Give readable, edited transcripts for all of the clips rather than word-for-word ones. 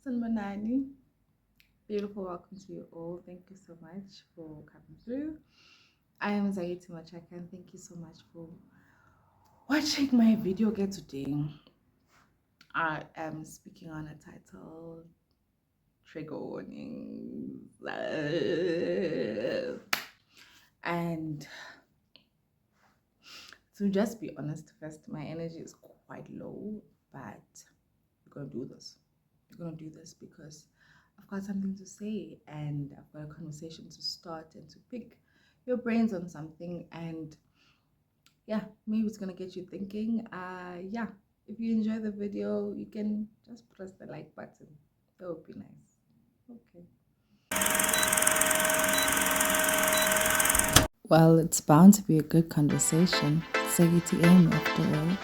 Sanmanani, beautiful welcome to you all. Thank you so much for coming through. I am Zaiti Machaka and thank you so much for watching my video again today. I am speaking on a title trigger warnings. And to just be honest, first, my energy is quite low, but we're gonna do this. We're gonna do this because I've got something to say and I've got a conversation to start and to pick your brains on something. And yeah, maybe it's gonna get you thinking. Yeah, if you enjoy the video, you can just press the like button. That would be nice. Okay. Well, it's bound to be a good conversation. Sagiti aim after all.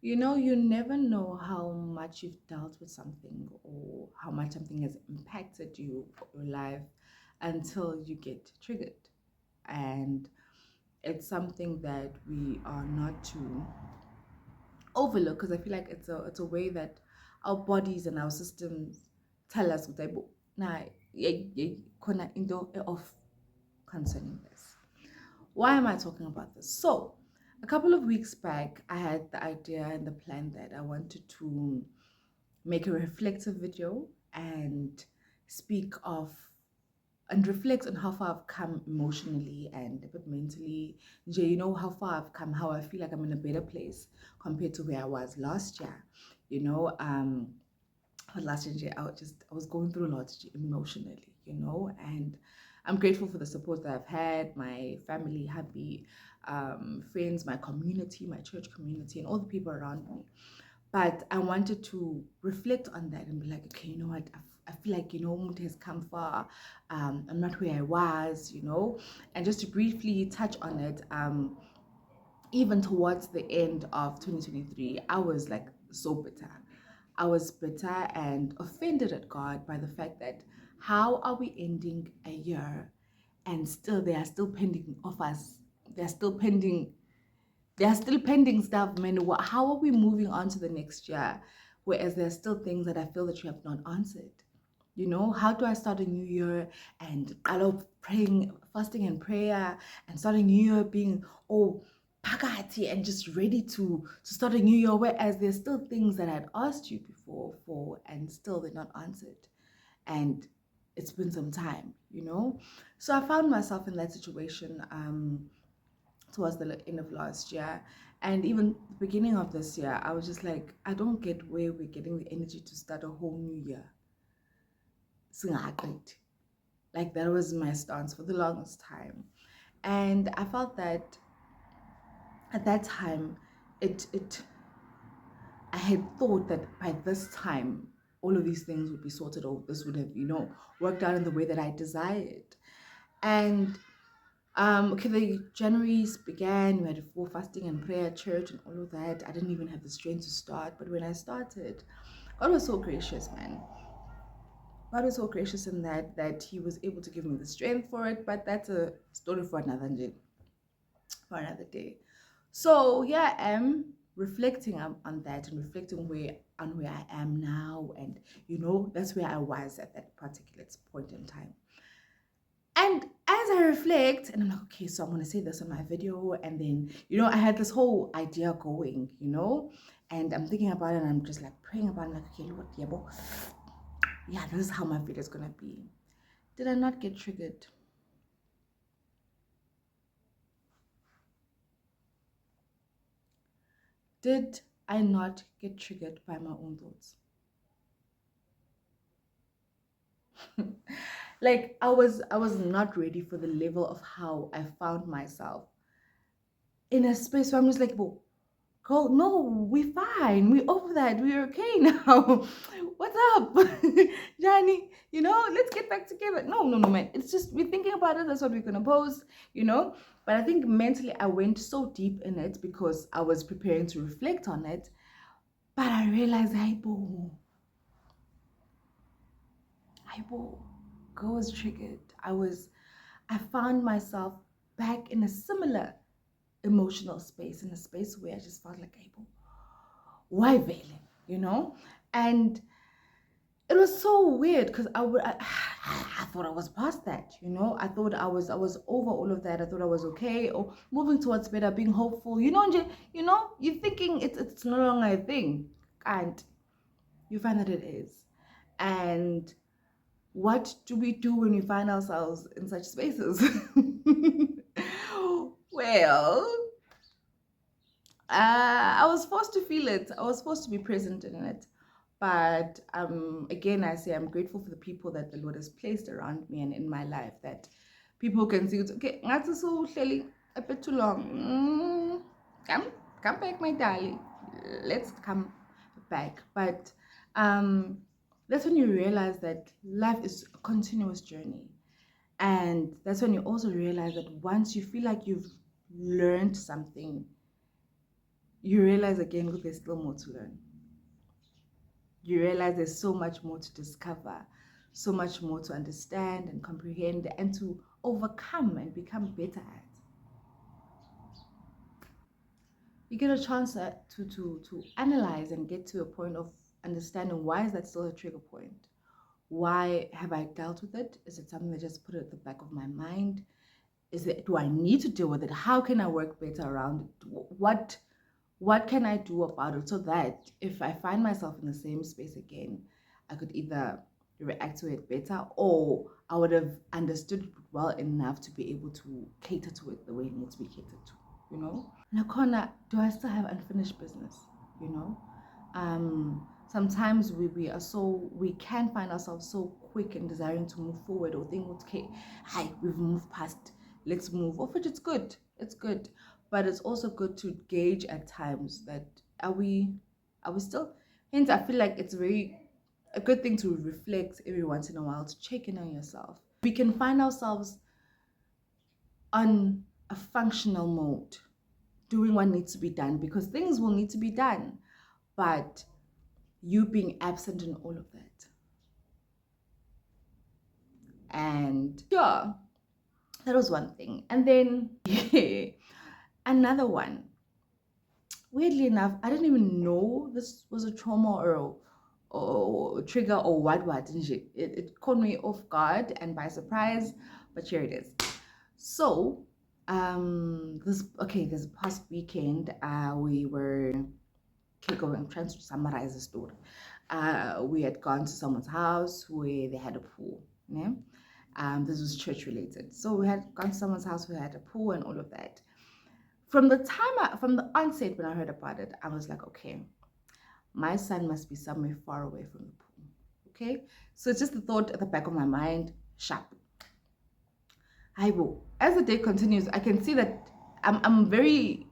You know, you never know how much you've dealt with something or how much something has impacted you or your life until you get triggered. And it's something that we are not to overlook because I feel like it's a way that our bodies and our systems tell us nah, khona into off concerning this. Why am I talking about this? So, a couple of weeks back, I had the idea and the plan that I wanted to make a reflective video and speak of and reflect on how far I've come emotionally and a bit mentally. You know how far I've come, how I feel like I'm in a better place compared to where I was last year. You know, last year I was going through a lot emotionally, and I'm grateful for the support that I've had, my family, happy friends, my community, my church community, and all the people around me. But I wanted to reflect on that and be like, okay, you know what? I feel like, Umuntu has come far. I'm not where I was, And just to briefly touch on it, even towards the end of 2023, I was like so bitter. I was bitter and offended at God by the fact that how are we ending a year and still they are still pending offers. They're still pending there are still pending stuff, man. How are we moving on to the next year? Whereas there's still things that I feel that you have not answered. How do I start a new year and I love praying, fasting and prayer, and starting new year being pakati and just ready to start a new year, whereas there's still things that I'd asked you before for and still they're not answered. And it's been some time. So I found myself in that situation. Towards the end of last year and even the beginning of this year, I was just like, I don't get where we're getting the energy to start a whole new year. Like that was my stance for the longest time. And I felt that at that time, it I had thought that by this time all of these things would be sorted or this would have, worked out in the way that I desired. And okay, the January's began, we had a full fasting and prayer at church and all of that. I didn't even have the strength to start, but when I started, God was so gracious, man. God was so gracious in that He was able to give me the strength for it, but that's a story for another day. So yeah, I am reflecting on that and reflecting where I am now, and that's where I was at that particular point in time. And as I reflect, and I'm like, okay, so I'm going to say this on my video. And then, I had this whole idea going, and I'm thinking about it and I'm just like praying about it, like, okay, Lord, yeah, this is how my video is going to be. Did I not get triggered? Did I not get triggered by my own thoughts? Like I was not ready for the level of how I found myself in a space where I'm just like, well, girl, no, we're fine. We're over that. We're okay now. What's up, Johnny? Let's get back together. No, no, no, man. It's just we're thinking about it. That's what we're gonna post. But I think mentally I went so deep in it because I was preparing to reflect on it. But I realized, hey, boo, Aibo, girl was triggered. I found myself back in a similar emotional space, in a space where I just felt like, Aibo, why veiling, And it was so weird because I thought I was past that, I thought I was over all of that. I thought I was okay, or moving towards better, being hopeful, you're thinking it's no longer a thing, and you find that it is. And what do we do when we find ourselves in such spaces? Well, I was forced to feel it. I was forced to be present in it. But again, I say I'm grateful for the people that the Lord has placed around me and in my life, that people can see it's okay. Ngathi usuhleli a bit too long. Come back, my darling. Let's come back. But that's when you realize that life is a continuous journey. And that's when you also realize that once you feel like you've learned something, you realize again that there's still more to learn. You realize there's so much more to discover, so much more to understand and comprehend and to overcome and become better at. You get a chance to analyze and get to a point of understanding, why is that still a trigger point? Why have I dealt with it? Is it something that just put it at the back of my mind? Do I need to deal with it? How can I work better around it? What can I do about it, so that if I find myself in the same space again, I could either react to it better, or I would have understood it well enough to be able to cater to it the way it needs to be catered to, Nakona, do I still have unfinished business? Sometimes we can find ourselves so quick in desiring to move forward, or think, okay, hi, we've moved past, let's move off, which it's good. It's good. But it's also good to gauge at times that are we still, hence I feel like it's a good thing to reflect every once in a while, to check in on yourself. We can find ourselves on a functional mode, doing what needs to be done, because things will need to be done, but you being absent in all of that. And yeah, that was one thing. And then another one, weirdly enough, I didn't even know this was a trauma or trigger or what. It caught me off guard and by surprise, but here it is. So this past weekend, we were I'm trying to summarize the story. We had gone to someone's house where they had a pool. Yeah? This was church related. So we had gone to someone's house who had a pool and all of that. From the onset, when I heard about it, I was like, okay, my son must be somewhere far away from the pool. Okay? So it's just the thought at the back of my mind, sharp. As the day continues, I can see that I'm very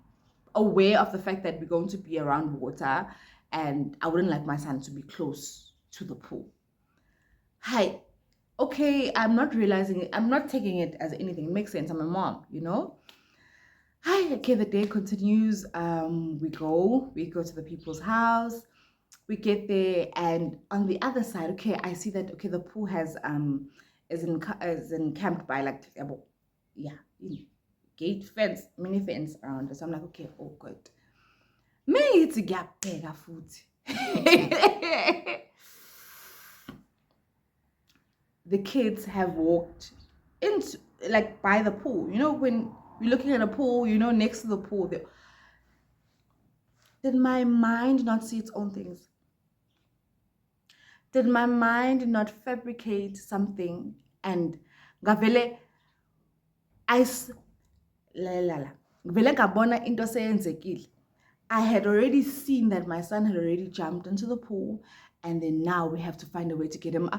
aware of the fact that we're going to be around water, and I wouldn't like my son to be close to the pool. Hi, okay, I'm not realizing it. I'm not taking it as anything. It makes sense. I'm a mom, Hi, okay, the day continues. We go to the people's house. We get there, and on the other side, okay, I see that the pool has is encamped by like gate fence, mini fence around us. So I'm like, okay, oh good. Me it's gap bigger food. The kids have walked into, like, by the pool. When you're looking at a pool, next to the pool, did my mind not see its own things? Did my mind not fabricate something? And gavele I had already seen that my son had already jumped into the pool, and then now we have to find a way to get him.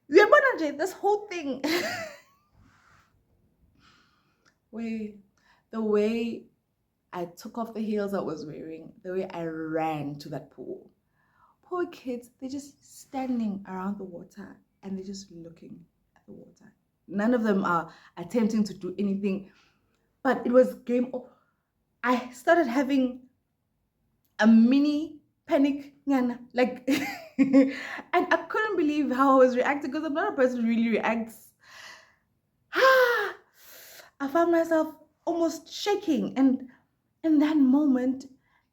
This whole thing. The way I took off the heels I was wearing, the way I ran to that pool. Poor kids, they're just standing around the water and they're just looking at the water. None of them are attempting to do anything, but it was game over. I started having a mini panic, like And I couldn't believe how I was reacting because I'm not a person who really reacts. I found myself almost shaking. And in that moment,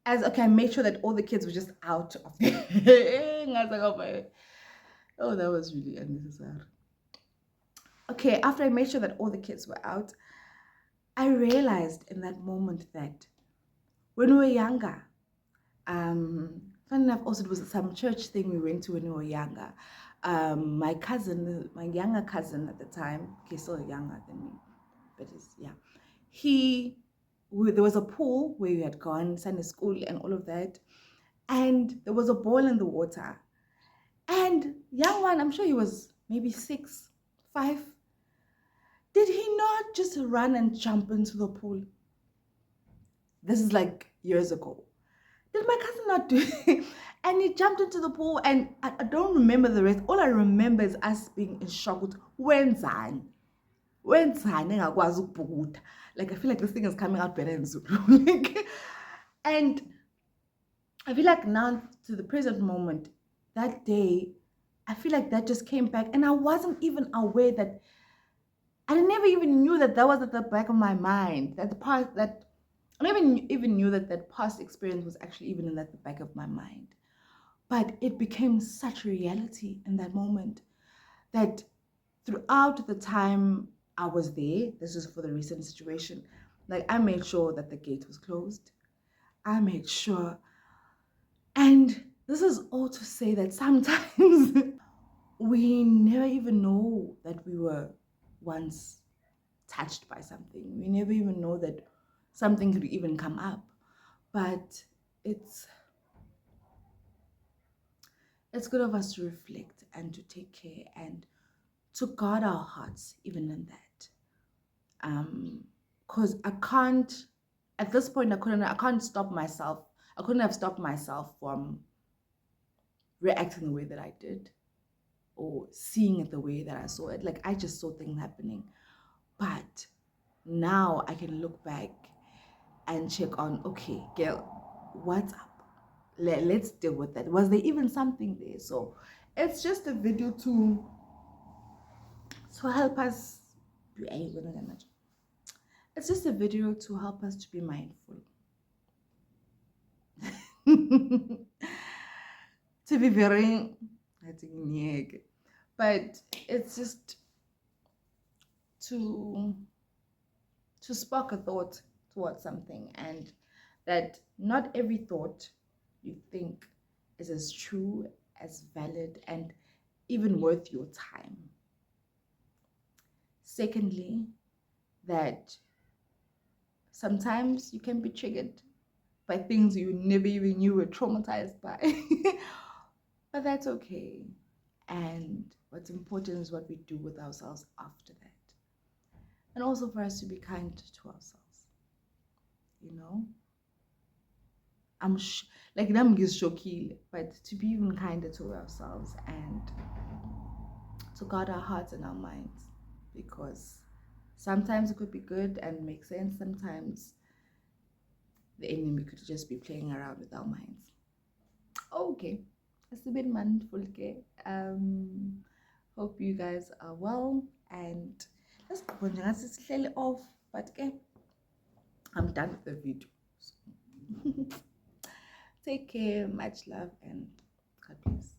as okay, I made sure that all the kids were just out of the I was like, oh my, oh, that was really unnecessary. Okay, after I made sure that all the kids were out, I realized in that moment that when we were younger, funny enough, also it was some church thing we went to when we were younger. My cousin, my younger cousin at the time, okay, still younger than me, but he's, yeah, there was a pool where we had gone, Sunday school and all of that, and there was a ball in the water. And young one, I'm sure he was maybe 6, 5. Did he not just run and jump into the pool? This is like years ago. Did my cousin not do it? And he jumped into the pool, and I don't remember the rest. All I remember is us being in shock. Wenzani? Wenzani engakwazi ukubhukuda? Like, I feel like this thing is coming out better in Zulu. Like, and I feel like now to the present moment, that day, I feel like that just came back, and I wasn't even aware that I never even knew that that was at the back of my mind. That the part that I never even knew that that past experience was actually even in the back of my mind. But it became such a reality in that moment that throughout the time I was there, this is for the recent situation, like I made sure that the gate was closed. I made sure. And this is all to say that sometimes we never even know that we were once touched by something. We never even know that something could even come up. But it's good of us to reflect and to take care and to guard our hearts even in that. Because I can't at this point I can't stop myself. I couldn't have stopped myself from reacting the way that I did or seeing it the way that I saw it. Like I just saw things happening. But now I can look back and check on, okay, girl, what's up? Let's deal with that. Was there even something there? So it's just a video to help us be it's just a video to help us to be mindful. To be very, I think, but it's just to spark a thought towards something, and that not every thought you think is as true, as valid, and even worth your time. Secondly, that sometimes you can be triggered by things you never even knew were traumatized by. But that's okay. And what's important is what we do with ourselves after that. And also for us to be kind to ourselves. You know? Like them gives shokil, but to be even kinder to ourselves and to guard our hearts and our minds. Because sometimes it could be good and make sense. Sometimes the enemy could just be playing around with our minds. Okay. It's a bit mindful, okay? Hope you guys are well, and let's go off, but okay, I'm done with the video. So take care, much love, and God bless.